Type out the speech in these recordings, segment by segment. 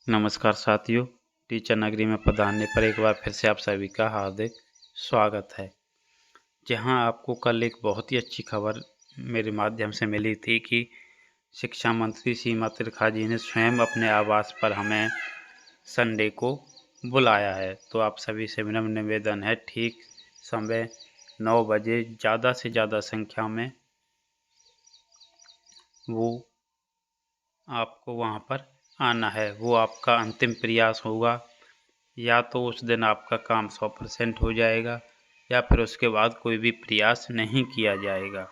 नमस्कार साथियों, टीचर नगरी में पधारने पर एक बार फिर से आप सभी का हार्दिक स्वागत है। जहां आपको कल एक बहुत ही अच्छी खबर मेरे माध्यम से मिली थी कि शिक्षा मंत्री सीमा त्रिखा जी ने स्वयं अपने आवास पर हमें संडे को बुलाया है। तो आप सभी से विनम्र निवेदन है, ठीक समय 9 बजे ज़्यादा से ज़्यादा संख्या में वो आपको वहाँ पर आना है। वो आपका अंतिम प्रयास होगा। या तो उस दिन आपका काम 100% हो जाएगा या फिर उसके बाद कोई भी प्रयास नहीं किया जाएगा।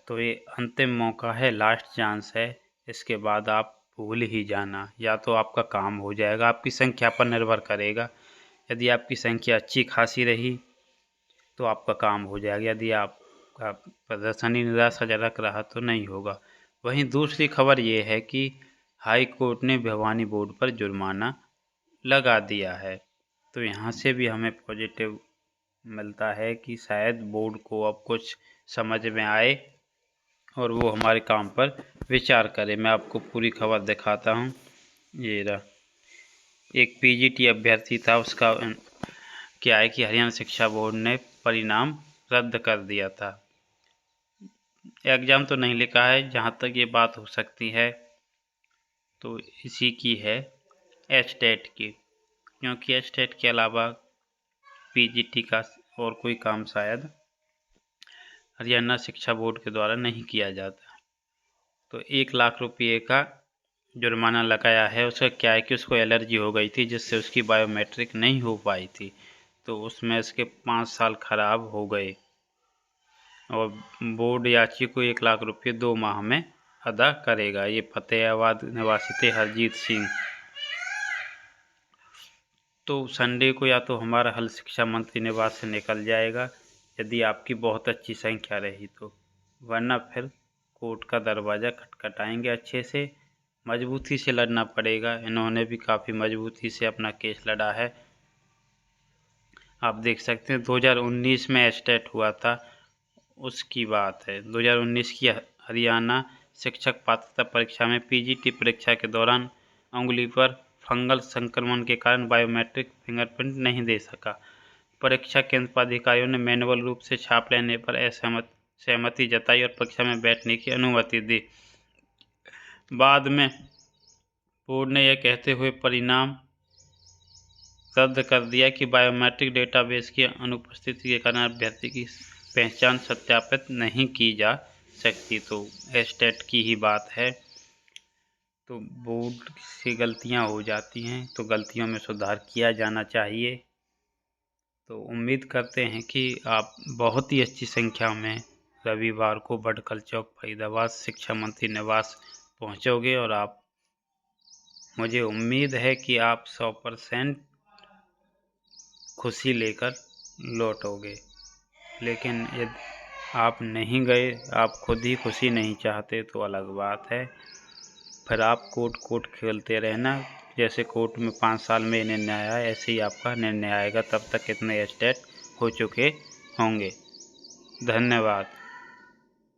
तो ये अंतिम मौका है, लास्ट चांस है। इसके बाद आप भूल ही जाना, या तो आपका काम हो जाएगा, आपकी संख्या पर निर्भर करेगा। यदि आपकी संख्या अच्छी खासी रही तो आपका काम हो जाएगा, यदि आपका प्रदर्शन ही निराशाजनक रहा तो नहीं होगा। वहीं दूसरी खबर ये है कि हाई कोर्ट ने भिवानी बोर्ड पर जुर्माना लगा दिया है। तो यहाँ से भी हमें पॉजिटिव मिलता है कि शायद बोर्ड को अब कुछ समझ में आए और वो हमारे काम पर विचार करे। मैं आपको पूरी खबर दिखाता हूँ। ये रहा, एक पीजीटी अभ्यर्थी था, उसका क्या है कि हरियाणा शिक्षा बोर्ड ने परिणाम रद्द कर दिया था। एग्ज़ाम तो नहीं लिखा है, जहाँ तक ये बात हो सकती है तो इसी की है, एचटेट की, क्योंकि एचटेट के अलावा पीजीटी का और कोई काम शायद हरियाणा शिक्षा बोर्ड के द्वारा नहीं किया जाता। तो 1 लाख रुपये का जुर्माना लगाया है। उसका क्या है कि उसको एलर्जी हो गई थी, जिससे उसकी बायोमेट्रिक नहीं हो पाई थी। तो उसमें इसके 5 साल खराब हो गए और बोर्ड यात्री को 1 लाख रुपये 2 माह में अदा करेगा। ये फतेहाबाद निवासी थे हरजीत सिंह। तो संडे को या तो हमारा हल शिक्षा मंत्री निवास से निकल जाएगा, यदि आपकी बहुत अच्छी संख्या रही तो, वरना फिर कोर्ट का दरवाज़ा खटखटाएंगे। अच्छे से मजबूती से लड़ना पड़ेगा। इन्होंने भी काफ़ी मजबूती से अपना केस लड़ा है। आप देख सकते हैं 2019 में एचटेट हुआ था, उसकी बात है। 2019 की हरियाणा शिक्षक पात्रता परीक्षा में पीजीटी परीक्षा के दौरान उंगली पर फंगल संक्रमण के कारण बायोमेट्रिक फिंगरप्रिंट नहीं दे सका। परीक्षा केंद्र पदाधिकारियों ने मैनुअल रूप से छाप लेने पर सहमति जताई और परीक्षा में बैठने की अनुमति दी। बाद में बोर्ड ने यह कहते हुए परिणाम रद्द कर दिया कि बायोमेट्रिक डेटाबेस की अनुपस्थिति के कारण अभ्यर्थी की पहचान सत्यापित नहीं की जा सकती। तो एचटेट की ही बात है। तो बोर्ड से गलतियां हो जाती हैं, तो गलतियों में सुधार किया जाना चाहिए। तो उम्मीद करते हैं कि आप बहुत ही अच्छी संख्या में रविवार को बडखल चौक फरीदाबाद शिक्षा मंत्री निवास पहुंचोगे और आप, मुझे उम्मीद है कि आप 100% खुशी लेकर लौटोगे। लेकिन यदि आप नहीं गए, आप खुद ही खुशी नहीं चाहते तो अलग बात है। फिर आप कोर्ट खेलते रहना। जैसे कोर्ट में 5 साल में निर्णय आया, ऐसे ही आपका निर्णय आएगा। तब तक कितने एस्टेट हो चुके होंगे। धन्यवाद।